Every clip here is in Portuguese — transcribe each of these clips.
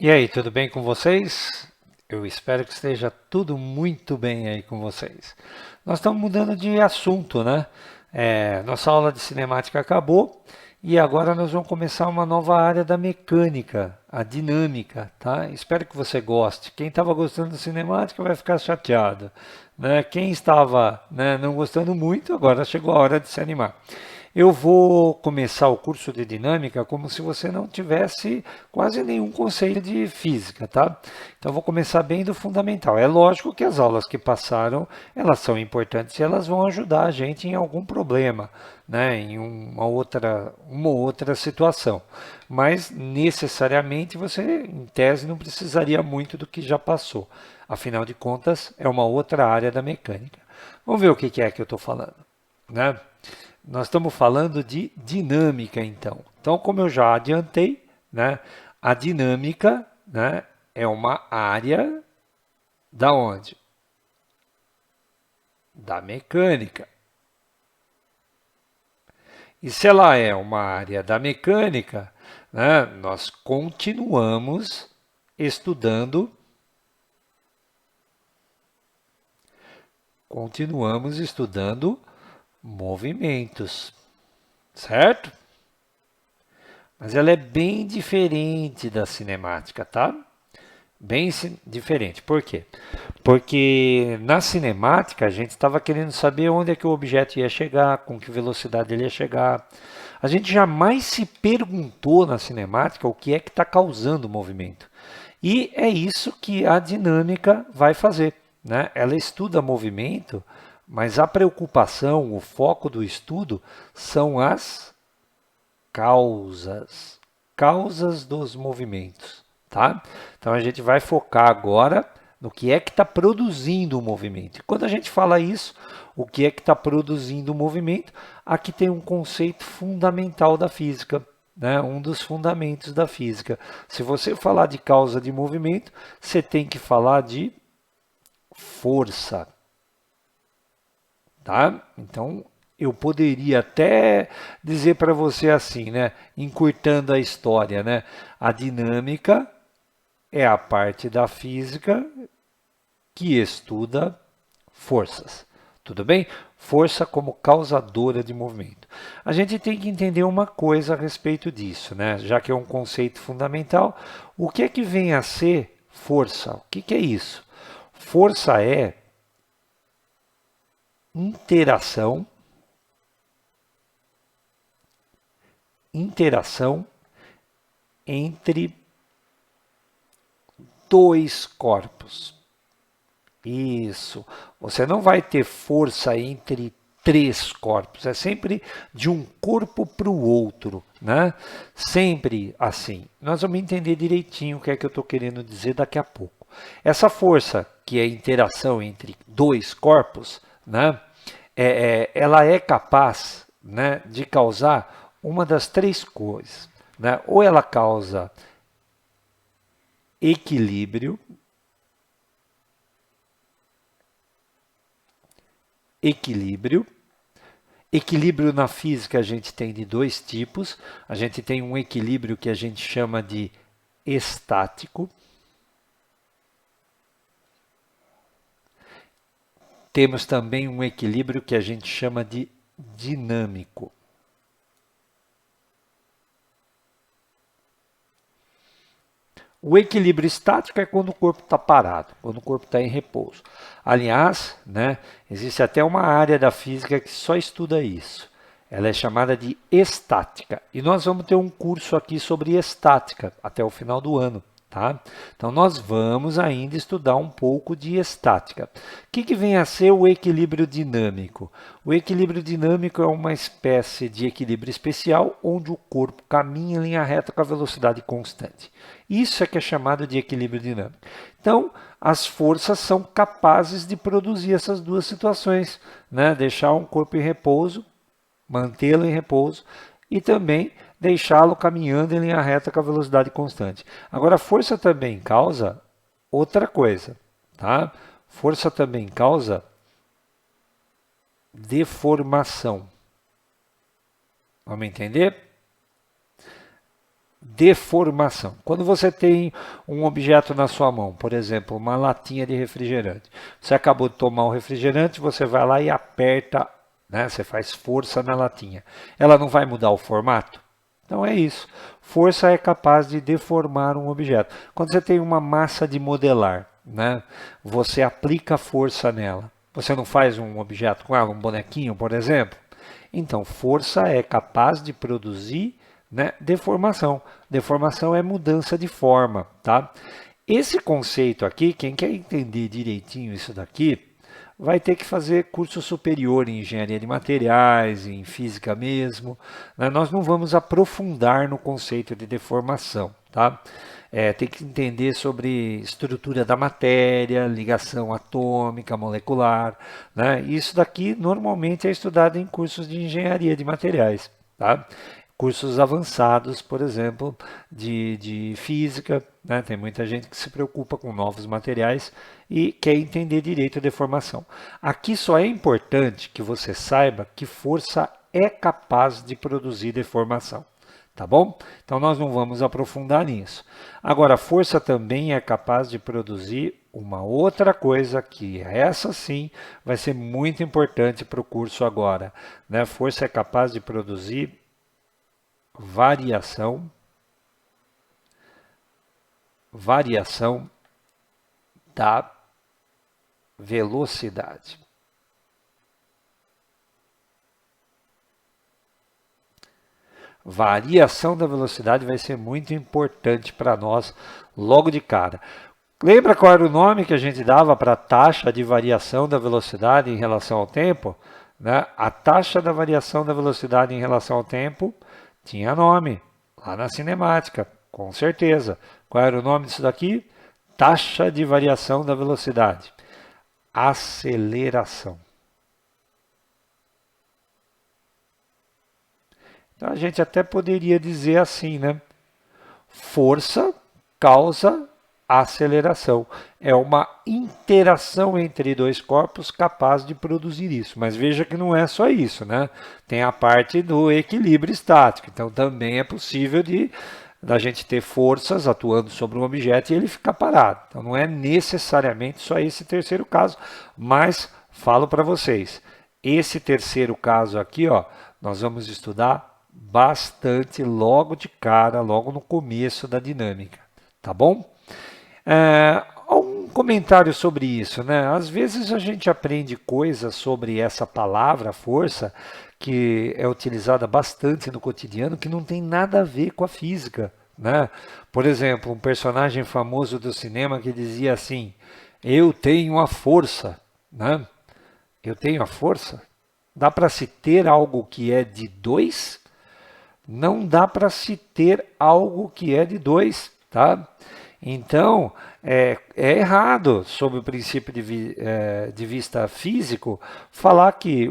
E aí, tudo bem com vocês? Eu espero que esteja tudo muito bem aí com vocês. Nós estamos mudando de assunto, né? Nossa aula de cinemática acabou e agora nós vamos começar uma nova área da mecânica, a dinâmica, tá? Espero que você goste. Quem estava gostando da cinemática vai ficar chateado, né? Quem estava, né, não gostando muito, agora chegou a hora de se animar. Eu vou começar o curso de dinâmica como se você não tivesse quase nenhum conceito de física, tá? Então vou começar bem do fundamental. É lógico que as aulas que passaram, elas são importantes e elas vão ajudar a gente em algum problema, né? Em uma outra situação. Mas necessariamente você, em tese, não precisaria muito do que já passou. Afinal de contas, é uma outra área da mecânica. Vamos ver o que é que eu estou falando, né? Nós estamos falando de dinâmica, então. Então, como eu já adiantei, né, a dinâmica, né, é uma área da onde? Da mecânica. E se ela é uma área da mecânica, né, nós continuamos estudando movimentos, certo? Mas ela é bem diferente da cinemática, tá? Bem diferente. Por quê? Porque na cinemática a gente estava querendo saber onde é que o objeto ia chegar, com que velocidade ele ia chegar. A gente jamais se perguntou na cinemática o que é que está causando o movimento. E é isso que a dinâmica vai fazer, né? Ela estuda movimento, mas a preocupação, o foco do estudo são as causas, causas dos movimentos, tá? Então a gente vai focar agora no que é que está produzindo o movimento. E quando a gente fala isso, o que é que está produzindo o movimento, aqui tem um conceito fundamental da física, né? Um dos fundamentos da física. Se você falar de causa de movimento, você tem que falar de força, tá? Então eu poderia até dizer para você assim, né, encurtando a história, né? A dinâmica é a parte da física que estuda forças. Tudo bem? Força como causadora de movimento. A gente tem que entender uma coisa a respeito disso, né? Já que é um conceito fundamental, o que é que vem a ser força? O que é isso? Força é interação entre dois corpos. Isso. Você não vai ter força entre três corpos. É sempre de um corpo para o outro, né? Sempre assim. Nós vamos entender direitinho o que é que eu estou querendo dizer daqui a pouco. Essa força, que é a interação entre dois corpos, né? Ela é capaz, né, de causar uma das três coisas, né? Ou ela causa equilíbrio, equilíbrio. Equilíbrio na física a gente tem de dois tipos. A gente tem um equilíbrio que a gente chama de estático. Temos também um equilíbrio que a gente chama de dinâmico. O equilíbrio estático é quando o corpo está parado, quando o corpo está em repouso. Aliás, né, existe até uma área da física que só estuda isso. Ela é chamada de estática. E nós vamos ter um curso aqui sobre estática até o final do ano. Tá? Então, nós vamos ainda estudar um pouco de estática. O que vem a ser o equilíbrio dinâmico? O equilíbrio dinâmico é uma espécie de equilíbrio especial onde o corpo caminha em linha reta com a velocidade constante. Isso é que é chamado de equilíbrio dinâmico. Então, as forças são capazes de produzir essas duas situações, né? Deixar um corpo em repouso, mantê-lo em repouso e também deixá-lo caminhando em linha reta com a velocidade constante. Agora, a força também causa outra coisa, tá? Força também causa deformação. Vamos entender? deformação. Quando você tem um objeto na sua mão, por exemplo, uma latinha de refrigerante, você acabou de tomar o refrigerante, você vai lá e aperta, né? Você faz força na latinha. Ela não vai mudar o formato? Então é isso. Força é capaz de deformar um objeto. Quando você tem uma massa de modelar, né? Você aplica força nela. Você não faz um objeto com ela, um bonequinho, por exemplo? Então, força é capaz de produzir, né, deformação. Deformação é mudança de forma, tá? Esse conceito aqui, quem quer entender direitinho isso daqui, vai ter que fazer curso superior em engenharia de materiais, em física mesmo, né? Nós não vamos aprofundar no conceito de deformação, tá? Tem que entender sobre estrutura da matéria, ligação atômica, molecular, né? Isso daqui normalmente é estudado em cursos de engenharia de materiais, tá? Cursos avançados, por exemplo, de física, né? Tem muita gente que se preocupa com novos materiais e quer entender direito a deformação. Aqui só é importante que você saiba que força é capaz de produzir deformação. Tá bom? Então nós não vamos aprofundar nisso. Agora, a força também é capaz de produzir uma outra coisa que essa sim vai ser muito importante para o curso agora, né? Força é capaz de produzir variação da velocidade. Variação da velocidade vai ser muito importante para nós logo de cara. Lembra qual era o nome que a gente dava para a taxa de variação da velocidade em relação ao tempo? Né? A taxa da variação da velocidade em relação ao tempo tinha nome, lá na cinemática, com certeza. Qual era o nome disso daqui? Taxa de variação da velocidade. Aceleração. Então a gente até poderia dizer assim, né? Força causa aceleração. É uma interação entre dois corpos capaz de produzir isso. Mas veja que não é só isso, né? Tem a parte do equilíbrio estático. Então também é possível da gente ter forças atuando sobre um objeto e ele ficar parado. Então não é necessariamente só esse terceiro caso, mas falo para vocês, esse terceiro caso aqui, ó, nós vamos estudar bastante logo de cara, logo no começo da dinâmica, tá bom? Um comentário sobre isso, né? Às vezes a gente aprende coisas sobre essa palavra, força, que é utilizada bastante no cotidiano, que não tem nada a ver com a física, né? Por exemplo, um personagem famoso do cinema que dizia assim: eu tenho a força, né? Eu tenho a força? Dá para se ter algo que é de dois? Não dá para se ter algo que é de dois, tá? Então, é errado, sob o princípio de vista físico, falar que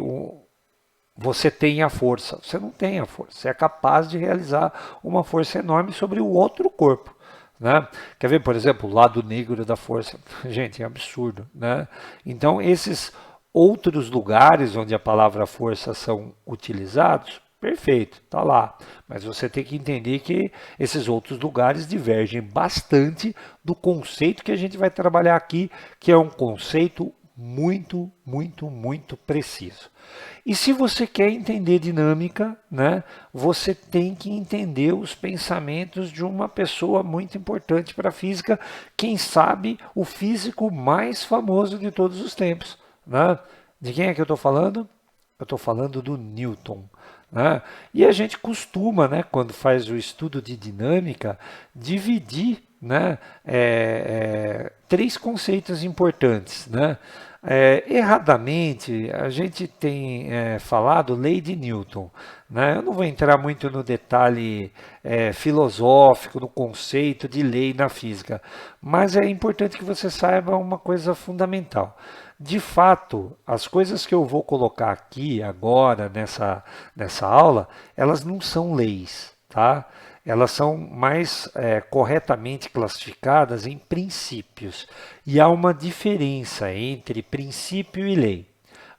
você tem a força. Você não tem a força. Você é capaz de realizar uma força enorme sobre o outro corpo, né? Quer ver, por exemplo, o lado negro da força? Gente, é absurdo, né? Então, esses outros lugares onde a palavra força são utilizados, perfeito, está lá. Mas você tem que entender que esses outros lugares divergem bastante do conceito que a gente vai trabalhar aqui, que é um conceito muito, muito, muito preciso. E se você quer entender dinâmica, né, você tem que entender os pensamentos de uma pessoa muito importante para a física, quem sabe o físico mais famoso de todos os tempos, né? De quem é que eu estou falando? Eu estou falando do Newton. Né? E a gente costuma, né, quando faz o estudo de dinâmica, dividir, né, três conceitos importantes. Né? Erradamente, a gente tem falado lei de Newton. Né? Eu não vou entrar muito no detalhe filosófico, no conceito de lei na física, mas é importante que você saiba uma coisa fundamental. De fato, as coisas que eu vou colocar aqui agora nessa aula, elas não são leis, tá? Elas são mais corretamente classificadas em princípios. E há uma diferença entre princípio e lei.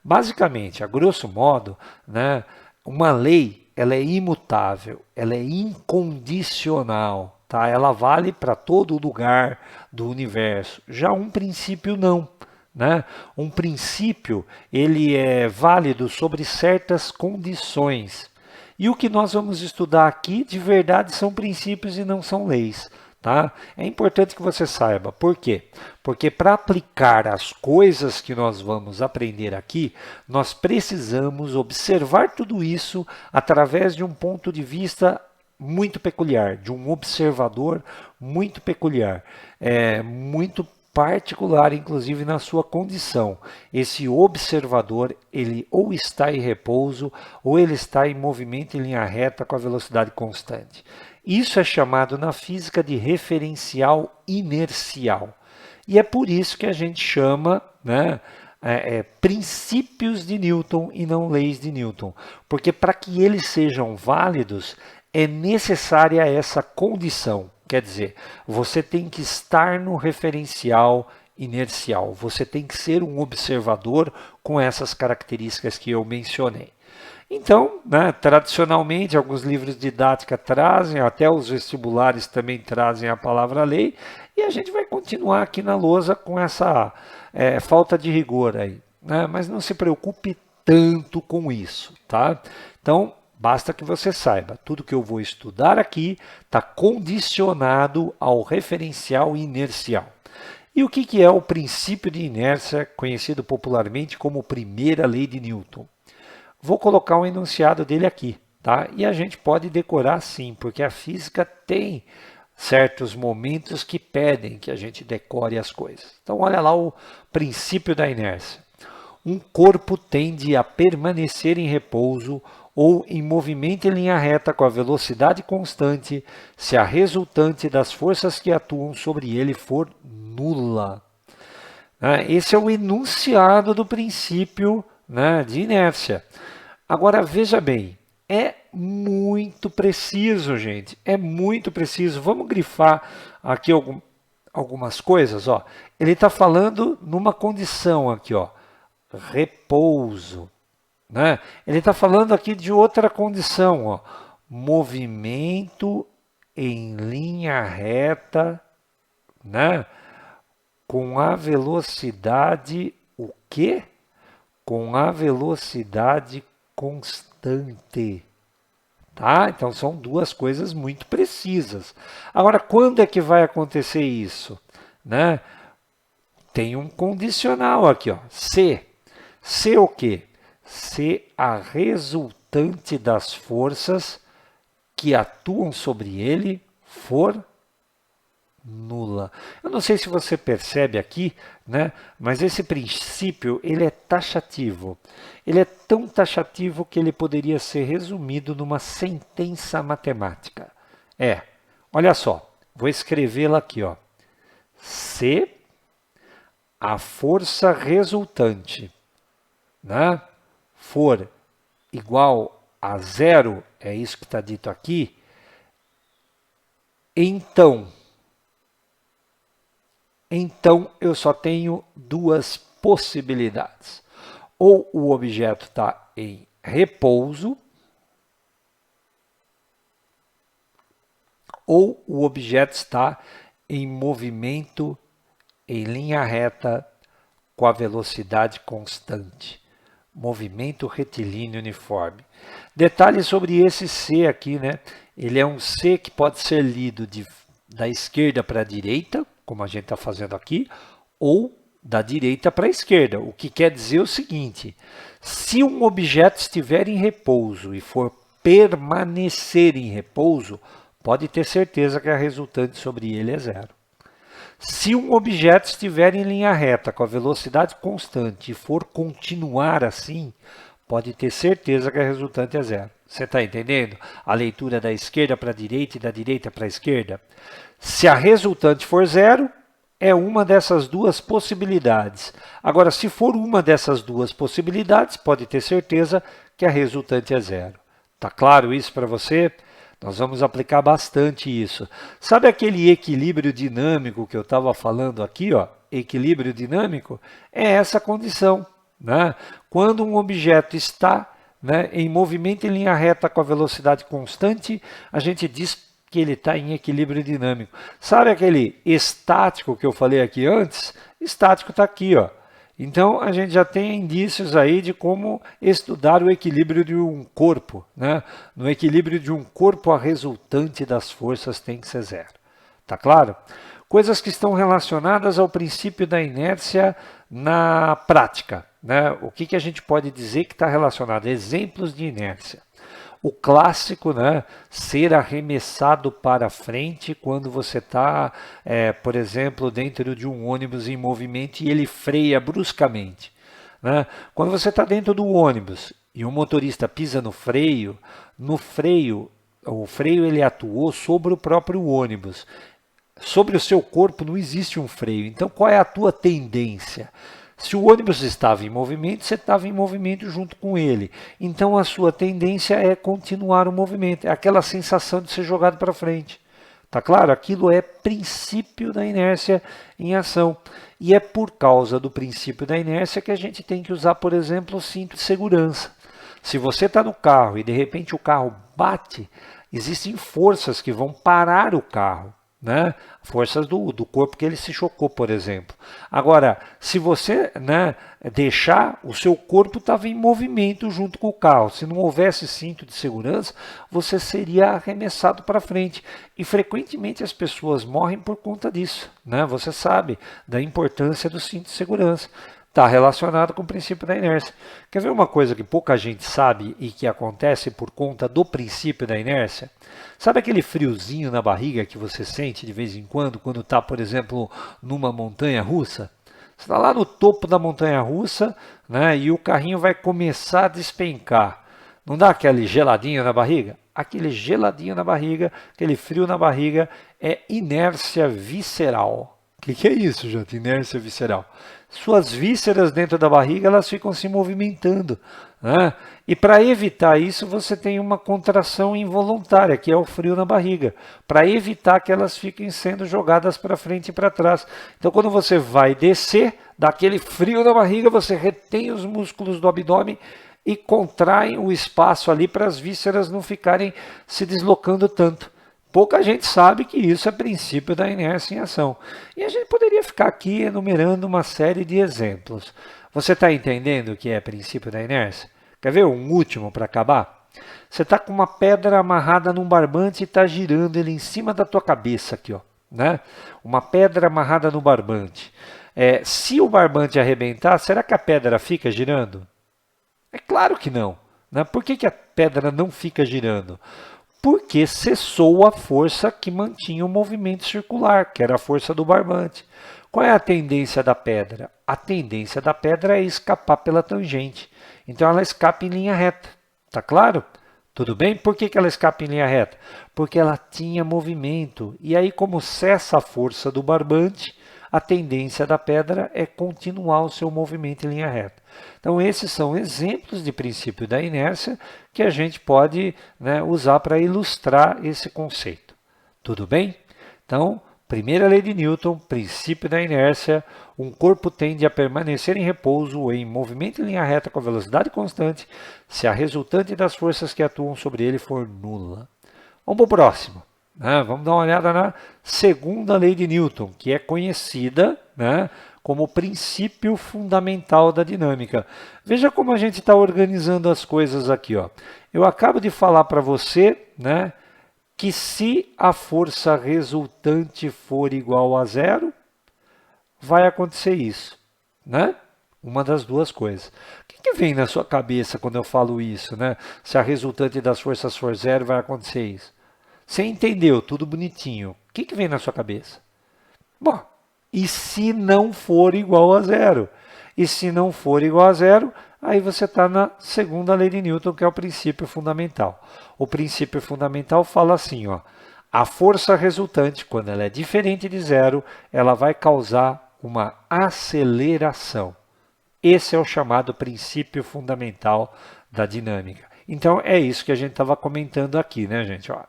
Basicamente, a grosso modo, né, uma lei ela é imutável, ela é incondicional, tá? Ela vale para todo lugar do universo. Já um princípio não, né? Um princípio, ele é válido sobre certas condições. E o que nós vamos estudar aqui, de verdade, são princípios e não são leis. Tá? É importante que você saiba. Por quê? Porque para aplicar as coisas que nós vamos aprender aqui, nós precisamos observar tudo isso através de um ponto de vista muito peculiar, de um observador muito peculiar, muito particular, inclusive na sua condição. Esse observador, ele ou está em repouso, ou ele está em movimento em linha reta com a velocidade constante. Isso é chamado na física de referencial inercial. E é por isso que a gente chama, né, princípios de Newton e não leis de Newton. Porque para que eles sejam válidos, é necessária essa condição. Quer dizer, você tem que estar no referencial inercial. Você tem que ser um observador com essas características que eu mencionei. Então, né, tradicionalmente, alguns livros de didática trazem, até os vestibulares também trazem a palavra lei, e a gente vai continuar aqui na lousa com essa falta de rigor aí, né? Mas não se preocupe tanto com isso, tá? Então, basta que você saiba, tudo que eu vou estudar aqui está condicionado ao referencial inercial. E o que é o princípio de inércia, conhecido popularmente como primeira lei de Newton? Vou colocar um enunciado dele aqui, tá? E a gente pode decorar sim, porque a física tem certos momentos que pedem que a gente decore as coisas. Então, olha lá o princípio da inércia. Um corpo tende a permanecer em repouso ou em movimento em linha reta com a velocidade constante se a resultante das forças que atuam sobre ele for nula. Esse é o enunciado do princípio, né, de inércia. Agora, veja bem, é muito preciso, gente, é muito preciso. Vamos grifar aqui algumas coisas. Ó. Ele está falando numa condição aqui, ó, repouso. Né? Ele está falando aqui de outra condição, ó, movimento em linha reta, né? Com a velocidade, o quê? Com a velocidade constante. Tá? Então são duas coisas muito precisas. Agora, quando é que vai acontecer isso? Né? Tem um condicional aqui, ó. Se. Se o quê? Se a resultante das forças que atuam sobre ele for nula. Eu não sei se você percebe aqui, né? Mas esse princípio ele é taxativo. Ele é tão taxativo que ele poderia ser resumido numa sentença matemática. Olha só, vou escrevê-la aqui, ó. Se a força resultante, né, for igual a zero, é isso que está dito aqui, então eu só tenho duas possibilidades. Ou o objeto está em repouso, ou o objeto está em movimento em linha reta com a velocidade constante. Movimento retilíneo uniforme. Detalhe sobre esse C aqui, né? Ele é um C que pode ser lido da esquerda para a direita, como a gente está fazendo aqui, ou da direita para a esquerda, o que quer dizer o seguinte: se um objeto estiver em repouso e for permanecer em repouso, pode ter certeza que a resultante sobre ele é zero. Se um objeto estiver em linha reta com a velocidade constante e for continuar assim, pode ter certeza que a resultante é zero. Você está entendendo? A leitura da esquerda para a direita e da direita para a esquerda. Se a resultante for zero, é uma dessas duas possibilidades. Agora, se for uma dessas duas possibilidades, pode ter certeza que a resultante é zero. Tá claro isso para você? Nós vamos aplicar bastante isso. Sabe aquele equilíbrio dinâmico que eu estava falando aqui, ó? Equilíbrio dinâmico é essa condição, né? Quando um objeto está né, em movimento em linha reta com a velocidade constante, a gente diz que ele está em equilíbrio dinâmico. Sabe aquele estático que eu falei aqui antes? Estático está aqui, ó. Então, a gente já tem indícios aí de como estudar o equilíbrio de um corpo, né? No equilíbrio de um corpo, a resultante das forças tem que ser zero. Tá claro? Coisas que estão relacionadas ao princípio da inércia na prática, né? O que a gente pode dizer que está relacionado? Exemplos de inércia. O clássico, né, ser arremessado para frente quando você está, por exemplo, dentro de um ônibus em movimento e ele freia bruscamente. Né? Quando você está dentro do ônibus e o motorista pisa no freio, o freio ele atuou sobre o próprio ônibus. Sobre o seu corpo não existe um freio. Então, qual é a tua tendência? Se o ônibus estava em movimento, você estava em movimento junto com ele. Então, a sua tendência é continuar o movimento. É aquela sensação de ser jogado para frente. Tá claro? Aquilo é princípio da inércia em ação. E é por causa do princípio da inércia que a gente tem que usar, por exemplo, o cinto de segurança. Se você está no carro e de repente o carro bate, existem forças que vão parar o carro. Né? Forças do corpo que ele se chocou, por exemplo. Agora, se você, né, deixar, o seu corpo estava em movimento junto com o carro. Se não houvesse cinto de segurança, você seria arremessado para frente. E frequentemente as pessoas morrem por conta disso. Né? Você sabe da importância do cinto de segurança. Está relacionado com o princípio da inércia. Quer ver uma coisa que pouca gente sabe e que acontece por conta do princípio da inércia? Sabe aquele friozinho na barriga que você sente de vez em quando está, por exemplo, numa montanha russa? Você está lá no topo da montanha russa, né, e o carrinho vai começar a despencar. Não dá aquele geladinho na barriga? Aquele geladinho na barriga, aquele frio na barriga é inércia visceral. O que é isso, gente? Inércia visceral. Suas vísceras dentro da barriga, elas ficam se movimentando. Né? E para evitar isso, você tem uma contração involuntária, que é o frio na barriga, para evitar que elas fiquem sendo jogadas para frente e para trás. Então, quando você vai descer, dá aquele frio na barriga, você retém os músculos do abdômen e contrai o espaço ali para as vísceras não ficarem se deslocando tanto. Pouca gente sabe que isso é princípio da inércia em ação. E a gente poderia ficar aqui enumerando uma série de exemplos. Você está entendendo o que é princípio da inércia? Quer ver um último para acabar? Você está com uma pedra amarrada num barbante e está girando ele em cima da tua cabeça aqui, ó, né? Uma pedra amarrada no barbante. Se o barbante arrebentar, será que a pedra fica girando? É claro que não. Né? Por que a pedra não fica girando? Porque cessou a força que mantinha o movimento circular, que era a força do barbante. Qual é a tendência da pedra? A tendência da pedra é escapar pela tangente. Então ela escapa em linha reta. Tá claro? Tudo bem? Por que ela escapa em linha reta? Porque ela tinha movimento. E aí, como cessa a força do barbante, a tendência da pedra é continuar o seu movimento em linha reta. Então, esses são exemplos de princípio da inércia que a gente pode, né, usar para ilustrar esse conceito. Tudo bem? Então, primeira lei de Newton, princípio da inércia, um corpo tende a permanecer em repouso ou em movimento em linha reta com a velocidade constante se a resultante das forças que atuam sobre ele for nula. Vamos para o próximo. Vamos dar uma olhada na segunda lei de Newton, que é conhecida, né, como princípio fundamental da dinâmica. Veja como a gente está organizando as coisas aqui. Ó. Eu acabo de falar para você, né, que se a força resultante for igual a zero, vai acontecer isso. Né? Uma das duas coisas. O que vem na sua cabeça quando eu falo isso? Né? Se a resultante das forças for zero, vai acontecer isso. Você entendeu, tudo bonitinho. O que vem na sua cabeça? Bom, e se não for igual a zero? E se não for igual a zero, aí você está na segunda lei de Newton, que é o princípio fundamental. O princípio fundamental fala assim, ó, a força resultante, quando ela é diferente de zero, ela vai causar uma aceleração. Esse é o chamado princípio fundamental da dinâmica. Então, é isso que a gente estava comentando aqui, né, gente? Ó.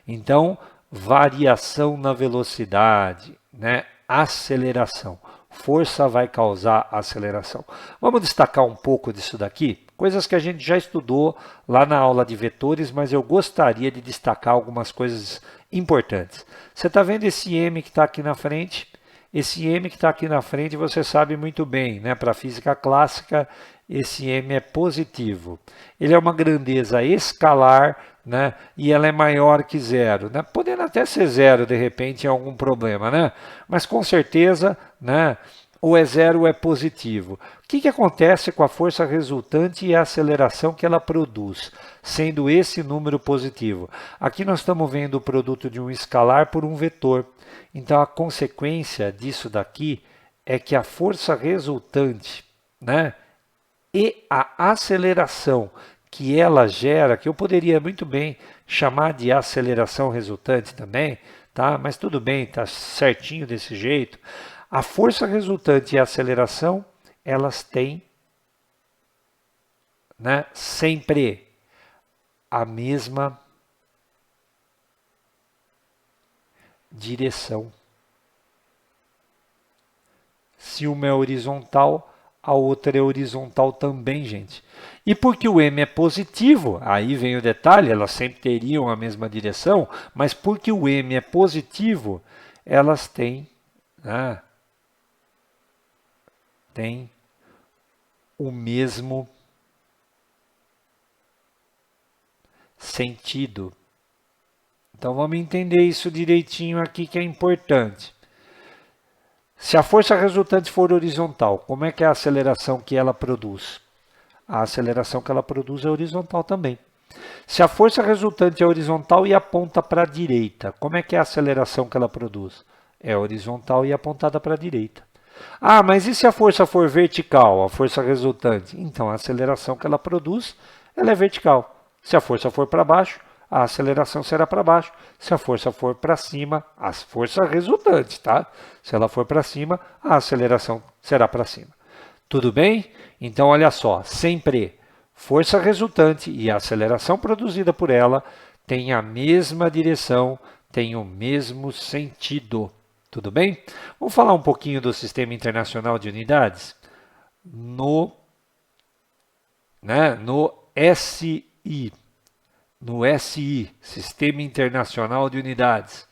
Então, variação na velocidade, né? Aceleração. força vai causar aceleração. Vamos destacar um pouco disso daqui, coisas que a gente já estudou lá na aula de vetores, mas eu gostaria de destacar algumas coisas importantes. Você está vendo esse m que está aqui na frente? Esse m que está aqui na frente você sabe muito bem, né? Para a física clássica, esse m é positivo. Ele é uma grandeza escalar, né? E ela é maior que zero, né? Podendo até ser zero de repente em algum problema, né? Mas com certeza, né? Ou é zero ou é positivo. O que acontece com a força resultante e a aceleração que ela produz, sendo esse número positivo? Aqui nós estamos vendo o produto de um escalar por um vetor. Então a consequência disso daqui é que a força resultante, né, e a aceleração que ela gera, que eu poderia muito bem chamar de aceleração resultante também, tá? Mas tudo bem, tá certinho desse jeito. A força resultante e a aceleração, elas têm, né, sempre a mesma direção. Se uma é horizontal, a outra é horizontal também, gente. E porque o m é positivo, aí vem o detalhe, elas sempre teriam a mesma direção, mas porque o m é positivo, elas têm, né, têm o mesmo sentido. Então vamos entender isso direitinho aqui que é importante. Se a força resultante for horizontal, como é que é a aceleração que ela produz? A aceleração que ela produz é horizontal também. Se a força resultante é horizontal e aponta para a direita, como é que é a aceleração que ela produz? É horizontal e apontada para a direita. Ah, mas e se a força for vertical, a força resultante? Então a aceleração que ela produz, ela é vertical. Se a força for para baixo, a aceleração será para baixo. Se a força for para cima, a força resultante, tá? Se ela for para cima, a aceleração será para cima. Tudo bem? Então, olha só, sempre força resultante e a aceleração produzida por ela têm a mesma direção, têm o mesmo sentido. Tudo bem? Vamos falar um pouquinho do Sistema Internacional de Unidades? No SI. No SI, Sistema Internacional de Unidades.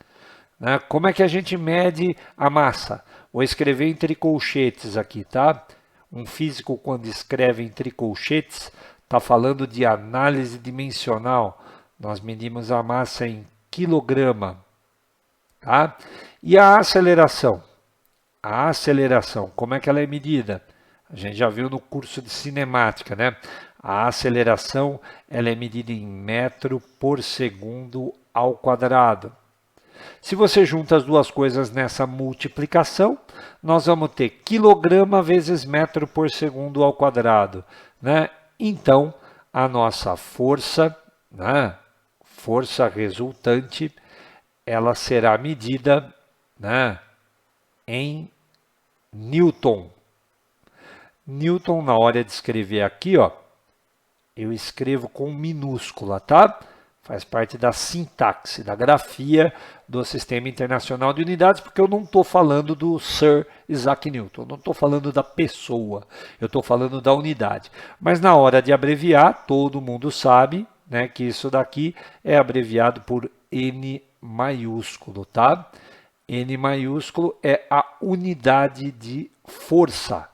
Né? Como é que a gente mede a massa? Vou escrever entre colchetes aqui, tá? Um físico, quando escreve entre colchetes, está falando de análise dimensional. Nós medimos a massa em quilograma. Tá? E a aceleração? A aceleração, como é que ela é medida? A gente já viu no curso de cinemática, né? A aceleração ela é medida em metro por segundo ao quadrado. Se você junta as duas coisas nessa multiplicação, nós vamos ter quilograma vezes metro por segundo ao quadrado, né? Então, a nossa força, né, força resultante, ela será medida, né, em Newton. Newton, na hora de escrever aqui, ó, eu escrevo com minúscula, tá? Faz parte da sintaxe, da grafia do Sistema Internacional de Unidades, porque eu não estou falando do Sir Isaac Newton, não estou falando da pessoa, eu estou falando da unidade. Mas na hora de abreviar, todo mundo sabe, né, que isso daqui é abreviado por N maiúsculo, tá? N maiúsculo é a unidade de força.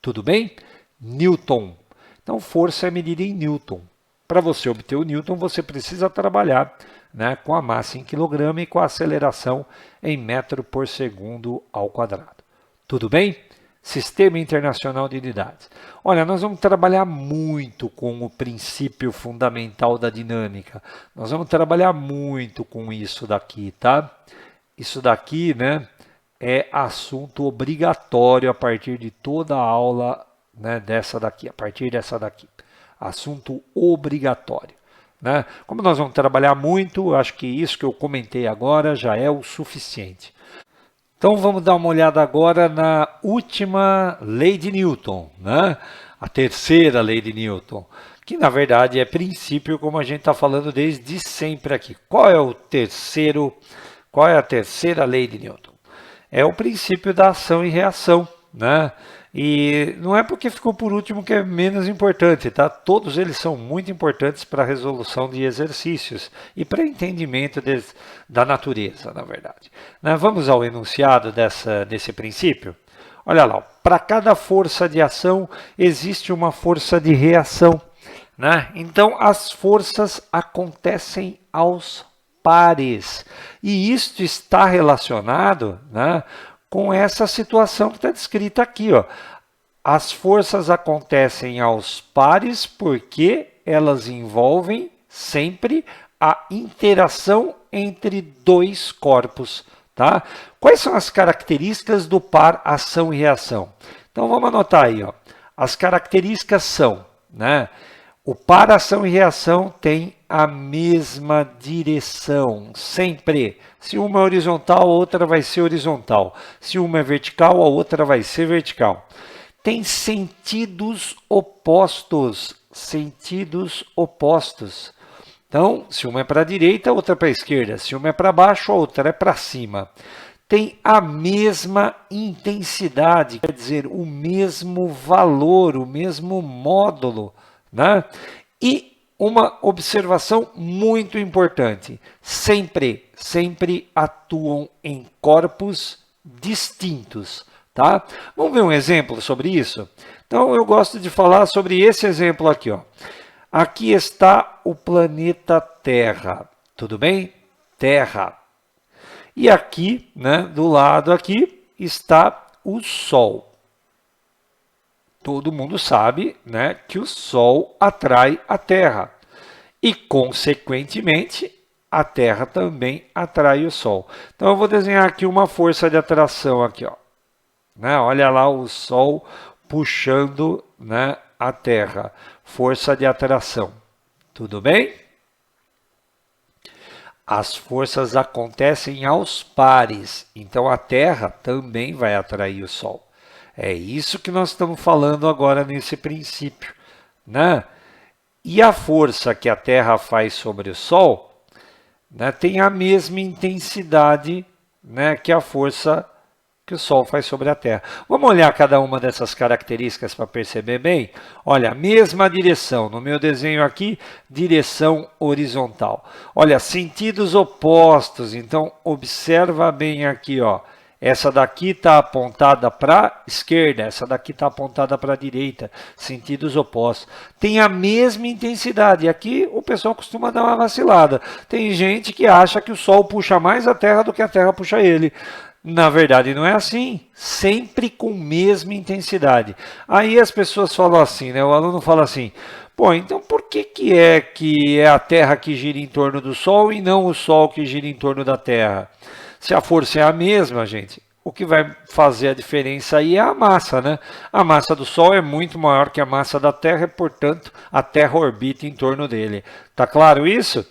Tudo bem? Newton. Então, força é medida em Newton. Para você obter o Newton, você precisa trabalhar, né, com a massa em quilograma e com a aceleração em metro por segundo ao quadrado. Tudo bem? Sistema Internacional de Unidades. Olha, nós vamos trabalhar muito com o princípio fundamental da dinâmica. Nós vamos trabalhar muito com isso daqui, tá? Isso daqui, né, é assunto obrigatório a partir de toda a aula, né, dessa daqui, a partir dessa daqui. Assunto obrigatório. Né? Como nós vamos trabalhar muito, acho que isso que eu comentei agora já é o suficiente. Então vamos dar uma olhada agora na última lei de Newton, né? A terceira lei de Newton, que na verdade é princípio, como a gente está falando desde sempre aqui. Qual é a terceira lei de Newton? É o princípio da ação e reação. né? E não é porque ficou por último que é menos importante, tá? Todos eles são muito importantes para a resolução de exercícios e para entendimento da natureza, na verdade. Né? Vamos ao enunciado desse princípio? Olha lá, para cada força de ação existe uma força de reação, né? Então as forças acontecem aos pares. E isto está relacionado, né, com essa situação que está descrita aqui, ó. As forças acontecem aos pares porque elas envolvem sempre a interação entre dois corpos, tá? Quais são as características do par ação e reação? Então vamos anotar aí, ó. As características são, né? O par ação e reação tem a mesma direção, sempre. Se uma é horizontal, a outra vai ser horizontal. Se uma é vertical, a outra vai ser vertical. Tem sentidos opostos, sentidos opostos. Então, se uma é para a direita, a outra é para a esquerda. Se uma é para baixo, a outra é para cima. Tem a mesma intensidade, quer dizer, o mesmo valor, o mesmo módulo, né? E uma observação muito importante, sempre atuam em corpos distintos, tá? Vamos ver um exemplo sobre isso? Então eu gosto de falar sobre esse exemplo aqui, ó. Aqui está o planeta Terra, tudo bem? Terra. E aqui, né, do lado aqui, está o Sol. Todo mundo sabe, né, que o Sol atrai a Terra. E, consequentemente, a Terra também atrai o Sol. Então, eu vou desenhar aqui uma força de atração aqui, ó. Né? Olha lá o Sol puxando, né, a Terra. Força de atração. Tudo bem? As forças acontecem aos pares. Então, a Terra também vai atrair o Sol. É isso que nós estamos falando agora nesse princípio, né? E a força que a Terra faz sobre o Sol, né, tem a mesma intensidade, né, que a força que o Sol faz sobre a Terra. Vamos olhar cada uma dessas características para perceber bem? Olha, mesma direção. No meu desenho aqui, direção horizontal. Olha, sentidos opostos. Então, observa bem aqui, ó. Essa daqui está apontada para a esquerda, essa daqui está apontada para a direita, sentidos opostos. Tem a mesma intensidade. Aqui o pessoal costuma dar uma vacilada. Tem gente que acha que o Sol puxa mais a Terra do que a Terra puxa ele. Na verdade, não é assim. Sempre com mesma intensidade. Aí as pessoas falam assim, né? O aluno fala assim, pô, então por que é a Terra que gira em torno do Sol e não o Sol que gira em torno da Terra? Se a força é a mesma, gente, o que vai fazer a diferença aí é a massa, né? A massa do Sol é muito maior que a massa da Terra e, portanto, a Terra orbita em torno dele. Tá claro isso?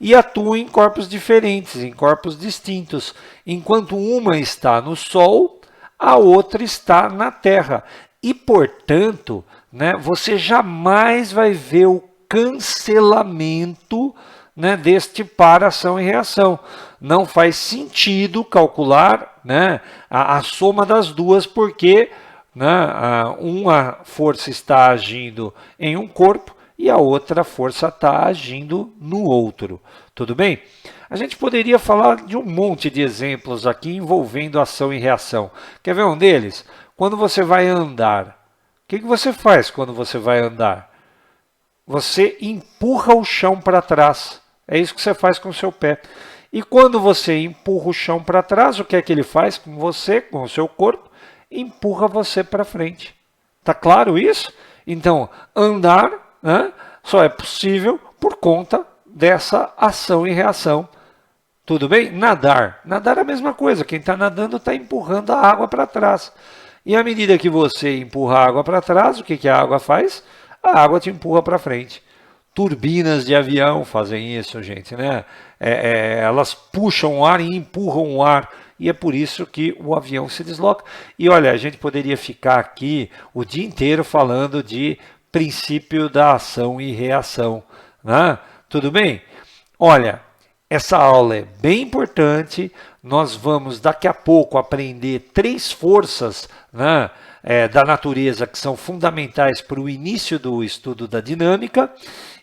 E atua em corpos diferentes, em corpos distintos. Enquanto uma está no Sol, a outra está na Terra. E, portanto, né, você jamais vai ver o cancelamento, né, deste par ação e reação. Não faz sentido calcular, né, a soma das duas, porque, né, uma força está agindo em um corpo e a outra força está agindo no outro. Tudo bem? A gente poderia falar de um monte de exemplos aqui envolvendo ação e reação. Quer ver um deles? Quando você vai andar, o que você faz quando você vai andar? Você empurra o chão para trás. É isso que você faz com o seu pé. E quando você empurra o chão para trás, o que é que ele faz com você, com o seu corpo? Empurra você para frente. Tá claro isso? Então, andar, né, só é possível por conta dessa ação e reação. Tudo bem? Nadar. Nadar é a mesma coisa. Quem está nadando está empurrando a água para trás. E à medida que você empurra a água para trás, o que a água faz? A água te empurra para frente. Turbinas de avião fazem isso, gente, né? Elas puxam o ar e empurram o ar. E é por isso que o avião se desloca. E olha, a gente poderia ficar aqui o dia inteiro falando de princípio da ação e reação, né? Tudo bem? Olha, Essa aula é bem importante. Nós vamos daqui a pouco aprender 3 forças, né, da natureza que são fundamentais para o início do estudo da dinâmica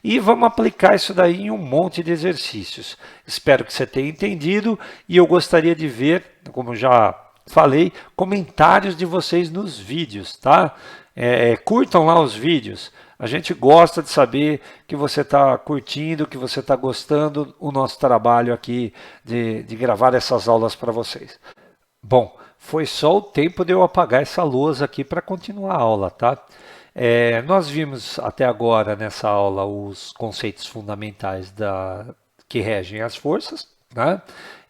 e vamos aplicar isso daí em um monte de exercícios. Espero que você tenha entendido e eu gostaria de ver, como já falei, comentários de vocês nos vídeos, tá? Curtam lá os vídeos. A gente gosta de saber que você está curtindo, que você está gostando o nosso trabalho aqui de gravar essas aulas para vocês. Bom, foi só o tempo de eu apagar essa lousa aqui para continuar a aula, tá? Nós vimos até agora nessa aula os conceitos fundamentais que regem as forças, né?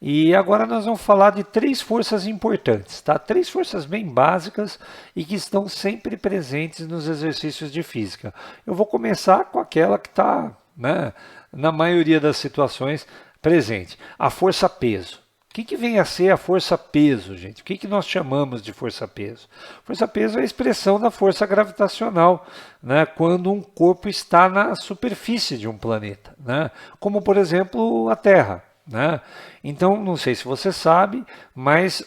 E agora nós vamos falar de 3 forças importantes, tá? 3 forças bem básicas e que estão sempre presentes nos exercícios de física. Eu vou começar com aquela que está, né, na maioria das situações presente, a força peso. O que vem a ser a força-peso, gente? O que nós chamamos de força-peso? Força-peso é a expressão da força gravitacional, né, quando um corpo está na superfície de um planeta, né, como, por exemplo, a Terra. Né? Então, não sei se você sabe, mas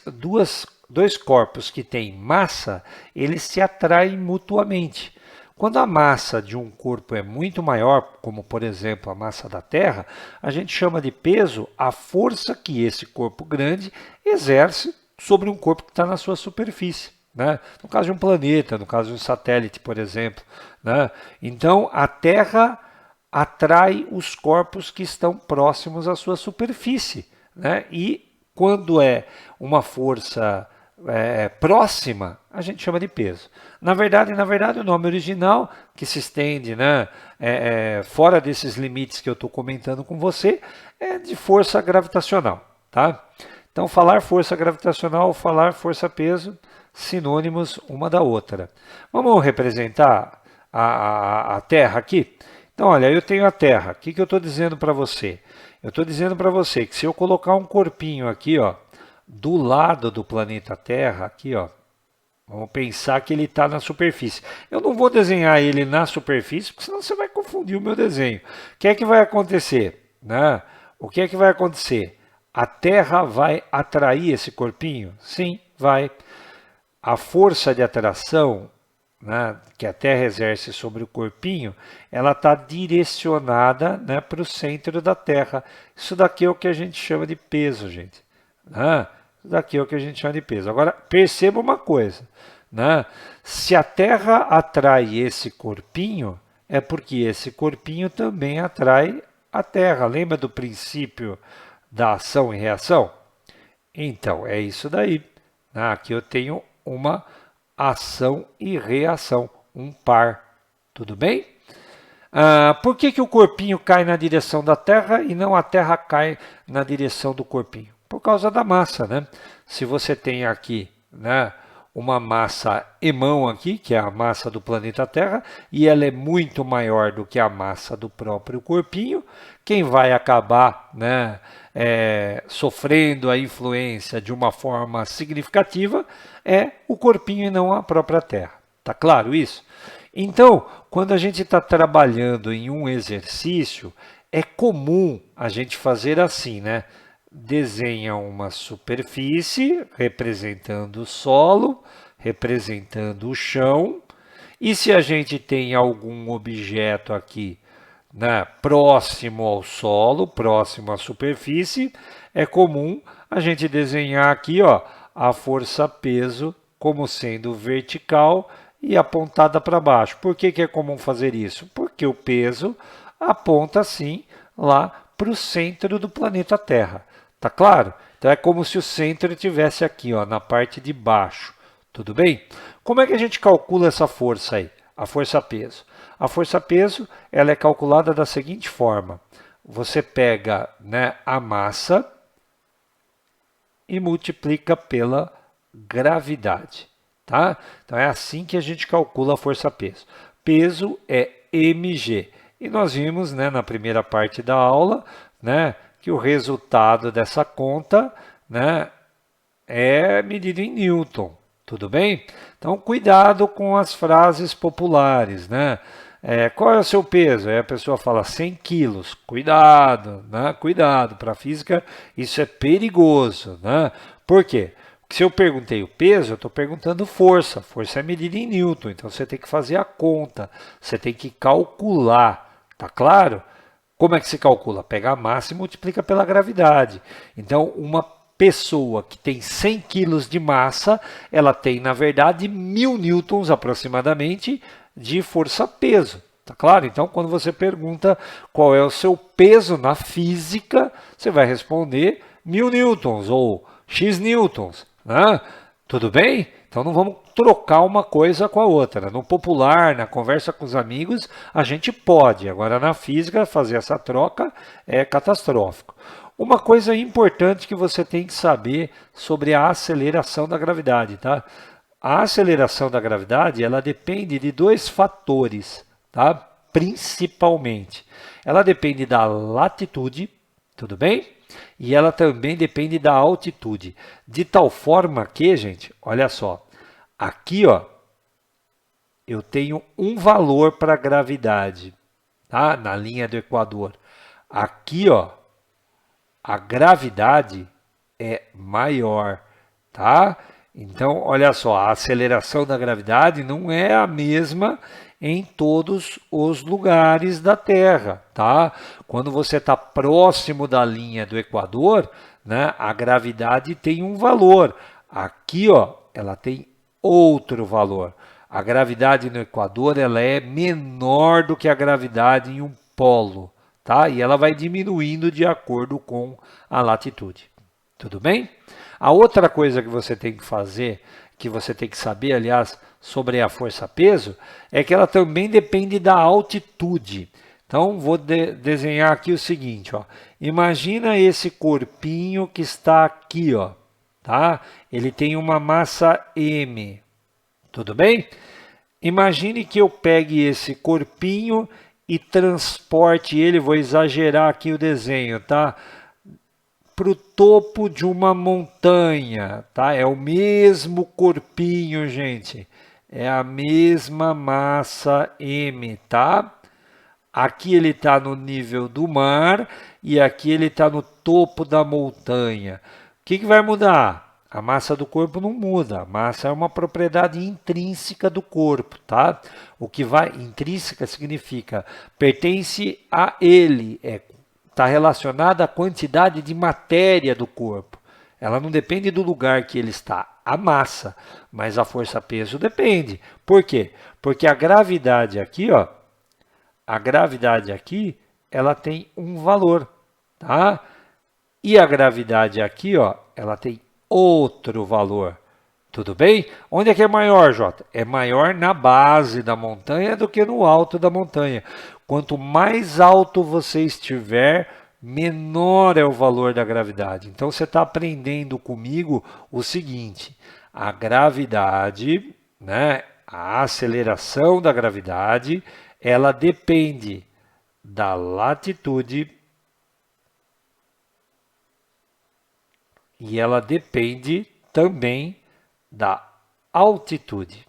dois corpos que têm massa, eles se atraem mutuamente. Quando a massa de um corpo é muito maior, como por exemplo a massa da Terra, a gente chama de peso a força que esse corpo grande exerce sobre um corpo que está na sua superfície. Né? No caso de um planeta, no caso de um satélite, por exemplo. Né? Então, a Terra atrai os corpos que estão próximos à sua superfície. Né? E quando é uma força próxima, a gente chama de peso. Na verdade, o nome original, que se estende, né, fora desses limites que eu estou comentando com você, é de força gravitacional. Tá? Então, falar força gravitacional, falar força-peso, sinônimos uma da outra. Vamos representar a Terra aqui? Então, olha, eu tenho a Terra. O que eu estou dizendo para você? Eu estou dizendo para você que se eu colocar um corpinho aqui, ó, do lado do planeta Terra, aqui, ó, vamos pensar que ele está na superfície. Eu não vou desenhar ele na superfície, porque senão você vai confundir o meu desenho. O que é que vai acontecer? Né? O que é que vai acontecer? A Terra vai atrair esse corpinho? Sim, vai. A força de atração, né, que a Terra exerce sobre o corpinho, ela está direcionada, né, para o centro da Terra. Isso daqui é o que a gente chama de peso, gente. Né? Isso daqui é o que a gente chama de peso. Agora, perceba uma coisa. Né? Se a Terra atrai esse corpinho, é porque esse corpinho também atrai a Terra. Lembra do princípio da ação e reação? Então, é isso daí. Aqui eu tenho uma ação e reação, um par. Tudo bem? Por que o corpinho cai na direção da Terra e não a Terra cai na direção do corpinho? Por causa da massa, né? Se você tem aqui, né, uma massa emão aqui, que é a massa do planeta Terra, e ela é muito maior do que a massa do próprio corpinho, quem vai acabar, né, sofrendo a influência de uma forma significativa é o corpinho e não a própria Terra. Tá claro isso? Então, quando a gente está trabalhando em um exercício, é comum a gente fazer assim, né? Desenha uma superfície representando o solo, representando o chão, e se a gente tem algum objeto aqui, né, próximo ao solo, próximo à superfície, é comum a gente desenhar aqui, ó, a força-peso como sendo vertical e apontada para baixo. Por que é comum fazer isso? Porque o peso aponta assim lá para o centro do planeta Terra. Tá claro? Então é como se o centro estivesse aqui, ó, na parte de baixo. Tudo bem? Como é que a gente calcula essa força aí? A força-peso. A força-peso ela é calculada da seguinte forma. Você pega, né, a massa e multiplica pela gravidade. Tá? Então é assim que a gente calcula a força-peso. Peso é mg. E nós vimos, né, na primeira parte da aula, né, que o resultado dessa conta, né, é medido em Newton. Tudo bem? Então, cuidado com as frases populares, né? Qual é o seu peso? Aí a pessoa fala 100 quilos. Cuidado, né? Cuidado, para a física isso é perigoso, né? Por quê? Porque se eu perguntei o peso, eu estou perguntando força. Força é medida em Newton, então você tem que fazer a conta, você tem que calcular, tá claro? Como é que se calcula? Pega a massa e multiplica pela gravidade. Então, uma pessoa que tem 100 quilos de massa, ela tem, na verdade, 1000 newtons aproximadamente de força-peso. Tá claro? Então, quando você pergunta qual é o seu peso na física, você vai responder 1000 newtons ou X newtons. Né? Tudo bem? Então não vamos trocar uma coisa com a outra. No popular, na conversa com os amigos, a gente pode. Agora na física, fazer essa troca é catastrófico. Uma coisa importante que você tem que saber sobre a aceleração da gravidade, tá? A aceleração da gravidade, ela depende de dois fatores, tá? Principalmente. Ela depende da latitude, tudo bem? E ela também depende da altitude. De tal forma que, gente, olha só, aqui, ó, eu tenho um valor para a gravidade, tá? Na linha do Equador. Aqui, ó, a gravidade é maior, tá? Então, olha só, a aceleração da gravidade não é a mesma em todos os lugares da Terra, tá? Quando você está próximo da linha do Equador, né, a gravidade tem um valor. Aqui, ó, ela tem outro valor. A gravidade no Equador, ela é menor do que a gravidade em um polo, tá? E ela vai diminuindo de acordo com a latitude. Tudo bem? A outra coisa que você tem que fazer, que você tem que saber, aliás, sobre a força-peso, é que ela também depende da altitude. Então, vou desenhar aqui o seguinte, ó. Imagina esse corpinho que está aqui, ó, tá? Ele tem uma massa m, tudo bem? Imagine que eu pegue esse corpinho e transporte ele, vou exagerar aqui o desenho, tá? Para o topo de uma montanha, tá? É o mesmo corpinho, gente. É a mesma massa m, tá? Aqui ele está no nível do mar e aqui ele está no topo da montanha. O que vai mudar? A massa do corpo não muda. A massa é uma propriedade intrínseca do corpo, tá? O que vai intrínseca significa pertence a ele, está relacionada à quantidade de matéria do corpo. Ela não depende do lugar que ele está, a massa, mas a força-peso depende. Por quê? Porque a gravidade aqui, ó, a gravidade aqui, ela tem um valor, tá? E a gravidade aqui, ó, ela tem outro valor. Tudo bem? Onde é que é maior, Jota? É maior na base da montanha do que no alto da montanha. Quanto mais alto você estiver, menor é o valor da gravidade. Então, você está aprendendo comigo o seguinte, a gravidade, né, a aceleração da gravidade, ela depende da latitude e ela depende também da altitude.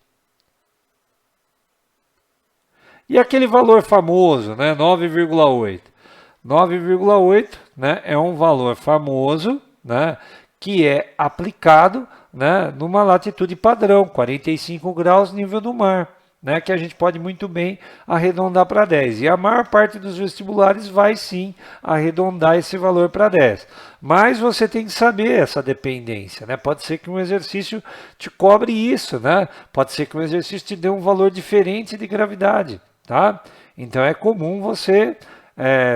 E aquele valor famoso, né, 9,8. 9,8, né, é um valor famoso, né, que é aplicado, né, numa latitude padrão, 45 graus nível do mar, né, que a gente pode muito bem arredondar para 10. E a maior parte dos vestibulares vai sim arredondar esse valor para 10. Mas você tem que saber essa dependência, né? Pode ser que um exercício te cobre isso, né? Pode ser que um exercício te dê um valor diferente de gravidade, tá? Então é comum você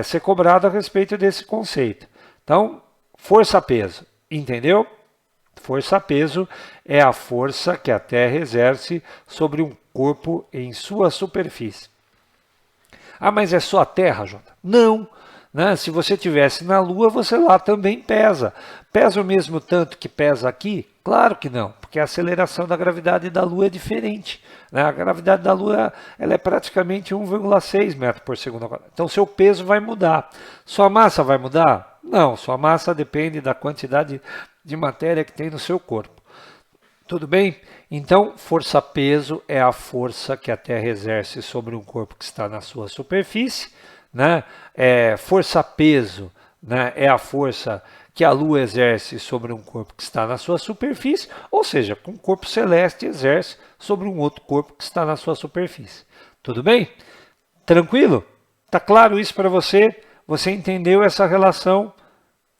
ser cobrado a respeito desse conceito. Então, força-peso, entendeu? Força-peso é a força que a Terra exerce sobre um corpo em sua superfície. Ah, mas é só a Terra, Jota? Não. Né? Se você estivesse na Lua, você lá também pesa. Pesa o mesmo tanto que pesa aqui? Claro que não, porque a aceleração da gravidade da Lua é diferente. Né? A gravidade da Lua ela é praticamente 1,6 metros por segundo. Então, seu peso vai mudar. Sua massa vai mudar? Não, sua massa depende da quantidade de matéria que tem no seu corpo. Tudo bem? Então, força-peso é a força que a Terra exerce sobre um corpo que está na sua superfície, né? Força-peso, né, é a força que a Lua exerce sobre um corpo que está na sua superfície, ou seja, que um corpo celeste exerce sobre um outro corpo que está na sua superfície. Tudo bem? Tranquilo? Tá claro isso para você? Você entendeu essa relação?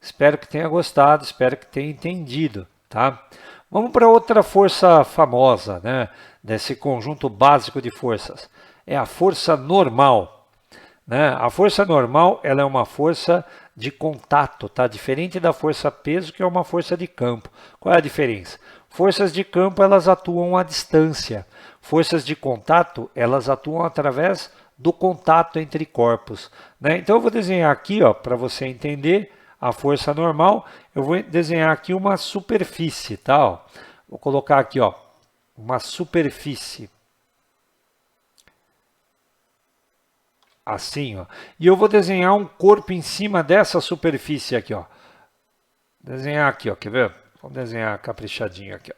Espero que tenha gostado, espero que tenha entendido, tá? Vamos para outra força famosa, né, desse conjunto básico de forças. É a força normal, né? A força normal, ela é uma força de contato, tá? Diferente da força peso, que é uma força de campo. Qual é a diferença? Forças de campo, elas atuam à distância. Forças de contato, elas atuam através do contato entre corpos, né? Então eu vou desenhar aqui, ó, para você entender a força normal, eu vou desenhar aqui uma superfície, tá? Ó, vou colocar aqui, ó, uma superfície. Assim, ó. E eu vou desenhar um corpo em cima dessa superfície aqui, ó. Desenhar aqui, ó, quer ver? Vamos desenhar caprichadinho aqui, ó.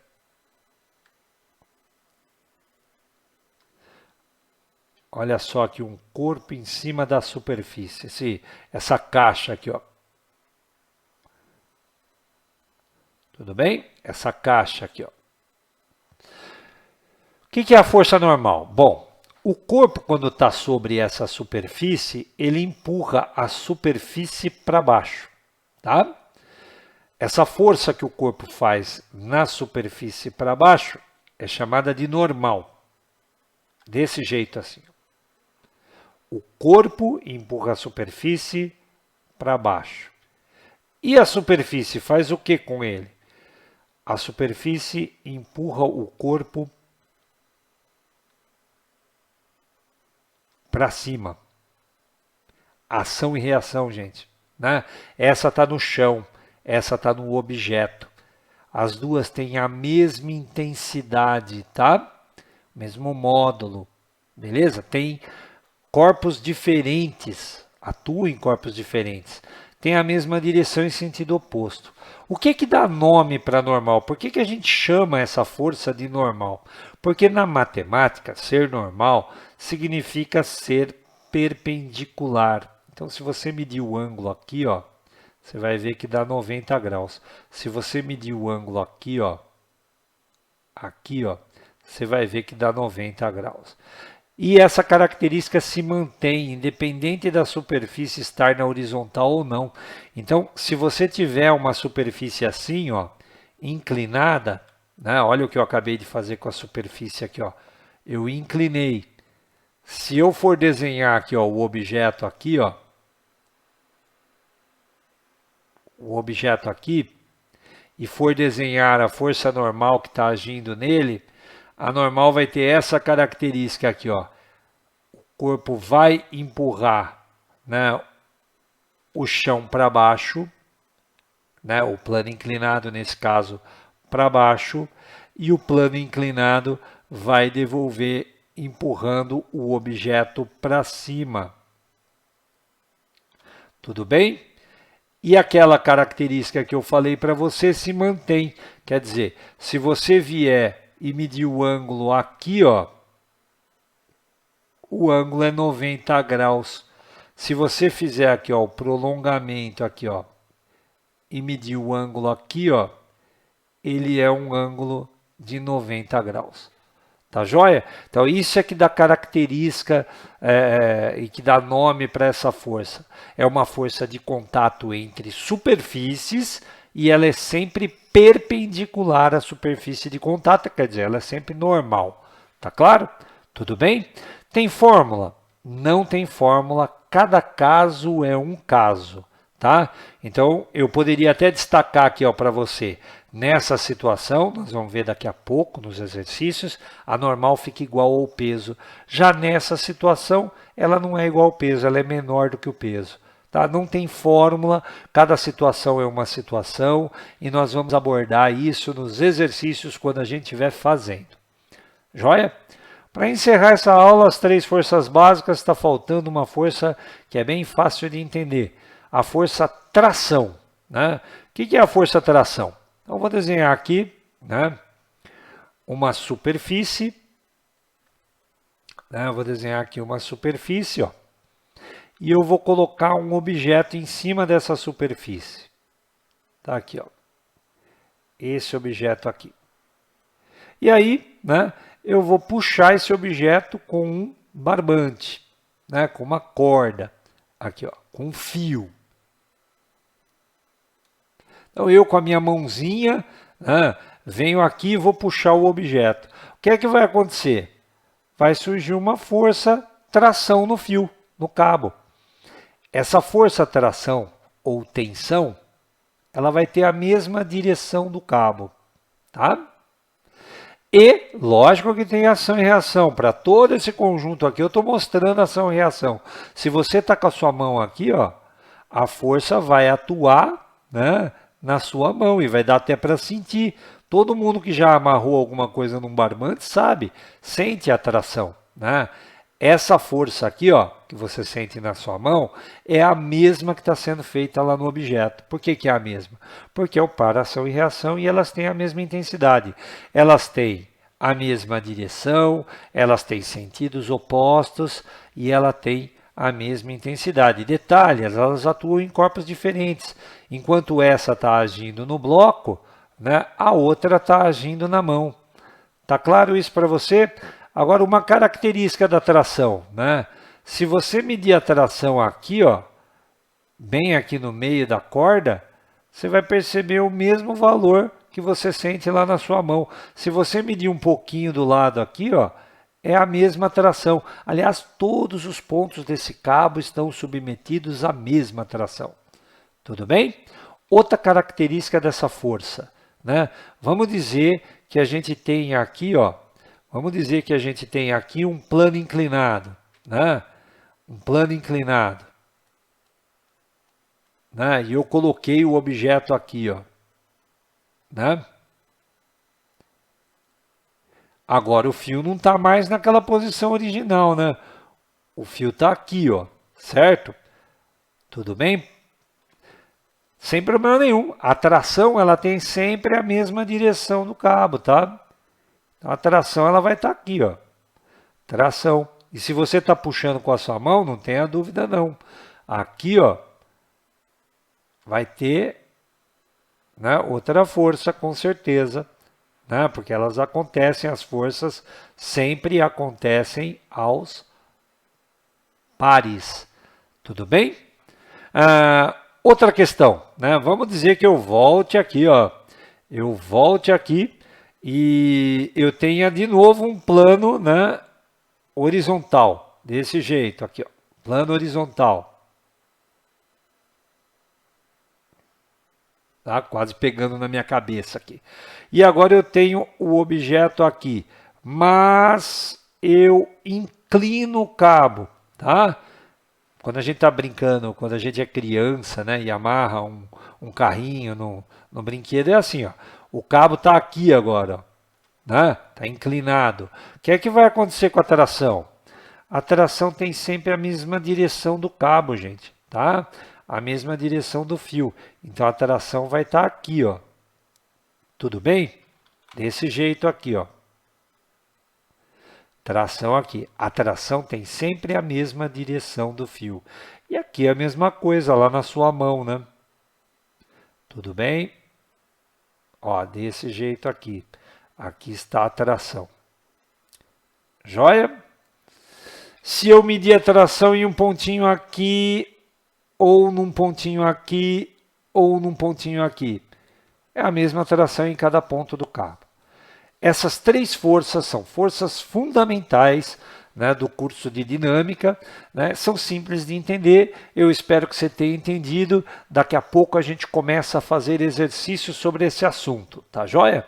Olha só aqui, um corpo em cima da superfície, essa caixa aqui, ó. Tudo bem? Essa caixa aqui, ó. O que é a força normal? Bom, o corpo, quando está sobre essa superfície, ele empurra a superfície para baixo, tá? Essa força que o corpo faz na superfície para baixo é chamada de normal. Desse jeito assim. O corpo empurra a superfície para baixo. E a superfície faz o que com ele? A superfície empurra o corpo para cima. Ação e reação, gente, né? Essa está no chão, essa está no objeto. As duas têm a mesma intensidade, tá? Mesmo módulo, beleza? Tem corpos diferentes, atuam em corpos diferentes. Tem a mesma direção em sentido oposto. O que dá nome para normal? Por que a gente chama essa força de normal? Porque na matemática, ser normal significa ser perpendicular. Então, se você medir o ângulo aqui, ó, você vai ver que dá 90 graus. Se você medir o ângulo aqui, ó, você vai ver que dá 90 graus. E essa característica se mantém, independente da superfície estar na horizontal ou não. Então, se você tiver uma superfície assim, ó, inclinada, né? Olha o que eu acabei de fazer com a superfície aqui, ó. Eu inclinei. Se eu for desenhar aqui, ó, o objeto aqui, ó, e for desenhar a força normal que está agindo nele, a normal vai ter essa característica aqui, ó. O corpo vai empurrar, né, o chão para baixo, né, o plano inclinado nesse caso para baixo, e o plano inclinado vai devolver empurrando o objeto para cima. Tudo bem? E aquela característica que eu falei para você se mantém. Quer dizer, se você vier e medir o ângulo aqui, ó, o ângulo é 90 graus. Se você fizer aqui, ó, o prolongamento aqui, ó, e medir o ângulo aqui, ó, ele é um ângulo de 90 graus. Tá joia? Então, isso é que dá característica e que dá nome para essa força. É uma força de contato entre superfícies e ela é sempre perpendicular à superfície de contato, quer dizer, ela é sempre normal. Tá claro? Tudo bem? Tem fórmula? Não tem fórmula, cada caso é um caso. Tá? Então, eu poderia até destacar aqui para você, nessa situação, nós vamos ver daqui a pouco nos exercícios, a normal fica igual ao peso. Já nessa situação, ela não é igual ao peso, ela é menor do que o peso. Tá? Não tem fórmula, cada situação é uma situação e nós vamos abordar isso nos exercícios quando a gente estiver fazendo. Joia? Para encerrar essa aula, as 3 forças básicas, está faltando uma força que é bem fácil de entender. A força tração, né? O que é a força tração? Então, vou desenhar aqui, né, uma superfície, né? Eu vou desenhar aqui uma superfície, ó, e eu vou colocar um objeto em cima dessa superfície. Tá aqui, ó, esse objeto aqui. E aí, né, eu vou puxar esse objeto com um barbante, né, com uma corda, aqui, ó, com um fio. Então eu com a minha mãozinha, né, venho aqui e vou puxar o objeto. O que é que vai acontecer? Vai surgir uma força tração no fio, no cabo. Essa força tração ou tensão, ela vai ter a mesma direção do cabo, tá? E, lógico que tem ação e reação. Para todo esse conjunto aqui, eu estou mostrando ação e reação. Se você está com a sua mão aqui, ó, a força vai atuar, né, na sua mão e vai dar até para sentir. Todo mundo que já amarrou alguma coisa num barbante sabe, sente a tração, né? Essa força aqui, ó, que você sente na sua mão, é a mesma que está sendo feita lá no objeto. Por que que é a mesma? Porque é o par ação e reação e elas têm a mesma intensidade. Elas têm a mesma direção, elas têm sentidos opostos e ela tem a mesma intensidade. Detalhe, elas atuam em corpos diferentes. Enquanto essa está agindo no bloco, né, a outra está agindo na mão. Tá claro isso para você? Agora, uma característica da tração, né? Se você medir a tração aqui, ó, bem aqui no meio da corda, você vai perceber o mesmo valor que você sente lá na sua mão. Se você medir um pouquinho do lado aqui, ó, é a mesma tração. Aliás, todos os pontos desse cabo estão submetidos à mesma tração. Tudo bem? Outra característica dessa força, né? Vamos dizer que a gente tem aqui, ó, vamos dizer que a gente tem aqui um plano inclinado, né? Um plano inclinado, né? E eu coloquei o objeto aqui, ó, né? Agora o fio não está mais naquela posição original, né? O fio está aqui, ó, certo? Tudo bem? Sem problema nenhum. A tração, ela tem sempre a mesma direção do cabo, tá? A tração, ela vai estar aqui, ó. Tração. E se você está puxando com a sua mão, não tenha dúvida não. Aqui, ó, vai ter, né, outra força, com certeza, né? Porque elas acontecem, as forças sempre acontecem aos pares. Tudo bem? Outra questão, né? Vamos dizer que eu volte aqui, ó. Eu volte aqui e eu tenha de novo um plano, né, horizontal, desse jeito aqui, ó. Plano horizontal. Tá? Quase pegando na minha cabeça aqui. E agora eu tenho o objeto aqui, mas eu inclino o cabo, tá? Quando a gente está brincando, quando a gente é criança, né, e amarra um carrinho no brinquedo, é assim, ó. O cabo está aqui agora, ó, né? Está inclinado. O que é que vai acontecer com a tração? A tração tem sempre a mesma direção do cabo, gente, tá? A mesma direção do fio. Então a tração vai estar aqui, ó. Tudo bem? Desse jeito aqui, ó. Tração aqui. A tração tem sempre a mesma direção do fio. E aqui é a mesma coisa, lá na sua mão, né? Tudo bem? Ó, desse jeito aqui. Aqui está a tração. Joia? Se eu medir a tração em um pontinho aqui, ou num pontinho aqui, ou num pontinho aqui, é a mesma tração em cada ponto do cabo. Essas três forças são forças fundamentais, né, do curso de dinâmica, né, são simples de entender, eu espero que você tenha entendido. Daqui a pouco a gente começa a fazer exercícios sobre esse assunto, tá joia?